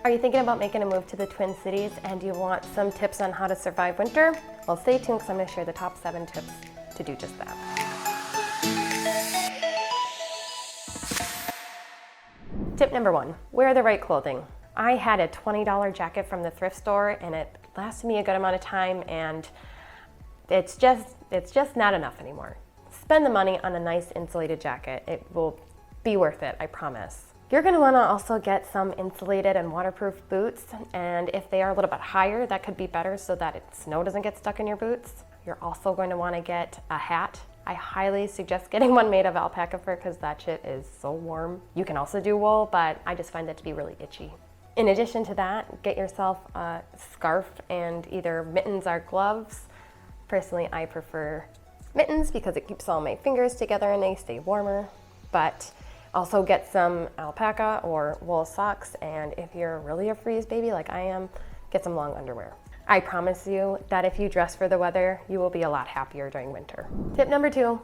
Are you thinking about making a move to the Twin Cities and you want some tips on how to survive winter? Well, stay tuned because I'm going to share the top 7 tips to do just that. Tip number 1, wear the right clothing. I had a $20 jacket from the thrift store and it lasted me a good amount of time, and it's just not enough anymore. Spend the money on a nice insulated jacket. It will be worth it, I promise. You're going to want to also get some insulated and waterproof boots, and if they are a little bit higher, that could be better so that snow doesn't get stuck in your boots. You're also going to want to get a hat. I highly suggest getting one made of alpaca fur because that shit is so warm. You can also do wool, but I just find that to be really itchy. In addition to that, get yourself a scarf and either mittens or gloves. Personally, I prefer mittens because it keeps all my fingers together and they stay warmer, but also get some alpaca or wool socks, and if you're really a freeze baby like I am, get some long underwear. I promise you that if you dress for the weather, you will be a lot happier during winter. Tip number 2,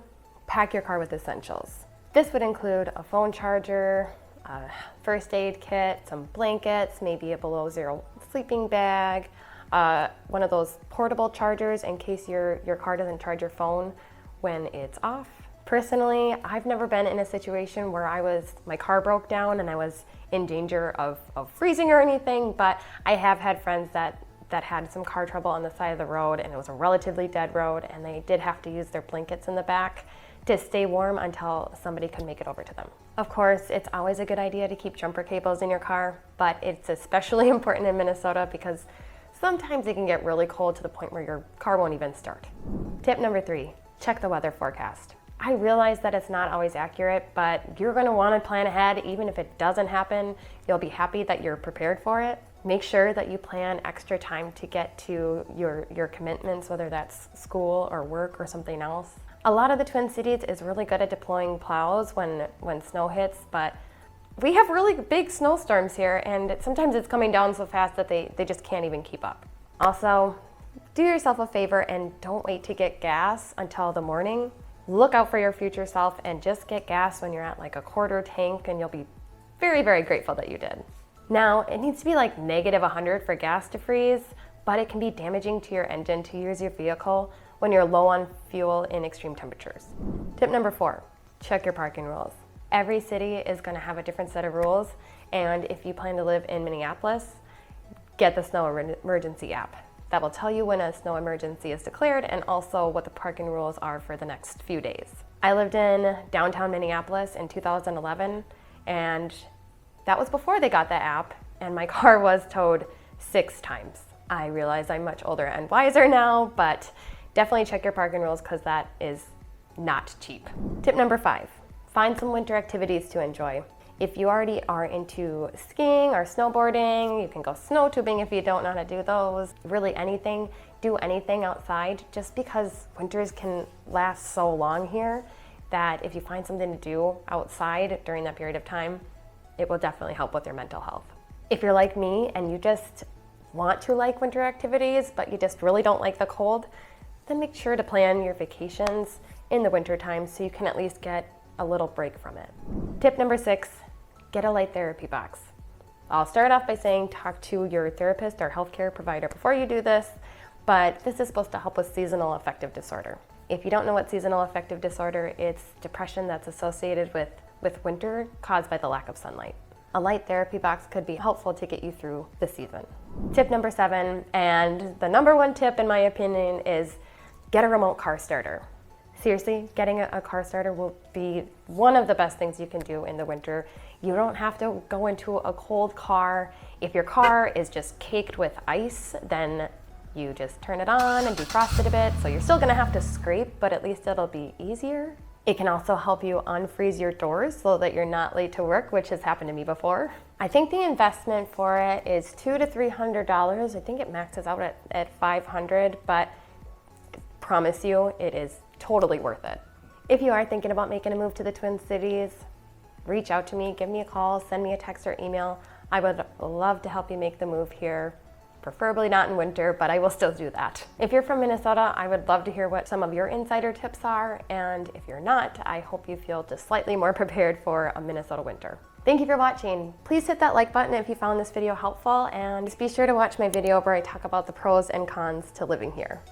pack your car with essentials. This would include a phone charger, a first aid kit, some blankets, maybe a below zero sleeping bag, one of those portable chargers in case your car doesn't charge your phone when it's off. Personally, I've never been in a situation where my car broke down and I was in danger of freezing or anything, but I have had friends that had some car trouble on the side of the road, and it was a relatively dead road, and they did have to use their blankets in the back to stay warm until somebody could make it over to them. Of course, it's always a good idea to keep jumper cables in your car, but it's especially important in Minnesota because sometimes it can get really cold to the point where your car won't even start. Tip number 3, check the weather forecast. I realize that it's not always accurate, but you're going to want to plan ahead. Even if it doesn't happen, you'll be happy that you're prepared for it. Make sure that you plan extra time to get to your commitments, whether that's school or work or something else. A lot of the Twin Cities is really good at deploying plows when snow hits, but we have really big snowstorms here, and sometimes it's coming down so fast that they just can't even keep up. Also, do yourself a favor and don't wait to get gas until the morning. Look out for your future self and just get gas when you're at like a quarter tank, and you'll be very, very grateful that you did. Now, it needs to be like -100 for gas to freeze, but it can be damaging to your engine to use your vehicle when you're low on fuel in extreme temperatures. Tip number 4, check your parking rules. Every city is going to have a different set of rules, and if you plan to live in Minneapolis, get the snow emergency app. That will tell you when a snow emergency is declared and also what the parking rules are for the next few days. I lived in downtown Minneapolis in 2011, and that was before they got the app, and my car was towed 6 times. I realize I'm much older and wiser now, but definitely check your parking rules because that is not cheap. Tip number 5, find some winter activities to enjoy. If you already are into skiing or snowboarding, you can go snow tubing if you don't know how to do those. Really anything, do anything outside, just because winters can last so long here that if you find something to do outside during that period of time, it will definitely help with your mental health. If you're like me and you just want to like winter activities, but you just really don't like the cold, then make sure to plan your vacations in the winter time so you can at least get a little break from it. Tip number 6, get a light therapy box. I'll start off by saying talk to your therapist or healthcare provider before you do this, but this is supposed to help with seasonal affective disorder. If you don't know what seasonal affective disorder, it's depression that's associated with winter caused by the lack of sunlight. A light therapy box could be helpful to get you through the season. Tip number 7, and the number 1 tip in my opinion, is get a remote car starter. Seriously, getting a car starter will be one of the best things you can do in the winter. You don't have to go into a cold car. If your car is just caked with ice, then you just turn it on and defrost it a bit. So you're still gonna have to scrape, but at least it'll be easier. It can also help you unfreeze your doors so that you're not late to work, which has happened to me before. I think the investment for it is $200 to $300. I think it maxes out at $500, but I promise you it is totally worth it. If you are thinking about making a move to the Twin Cities, reach out to me, give me a call, send me a text or email. I would love to help you make the move here. Preferably not in winter, but I will still do that. If you're from Minnesota, I would love to hear what some of your insider tips are, and if you're not, I hope you feel just slightly more prepared for a Minnesota winter. Thank you for watching. Please hit that like button if you found this video helpful, and just be sure to watch my video where I talk about the pros and cons to living here.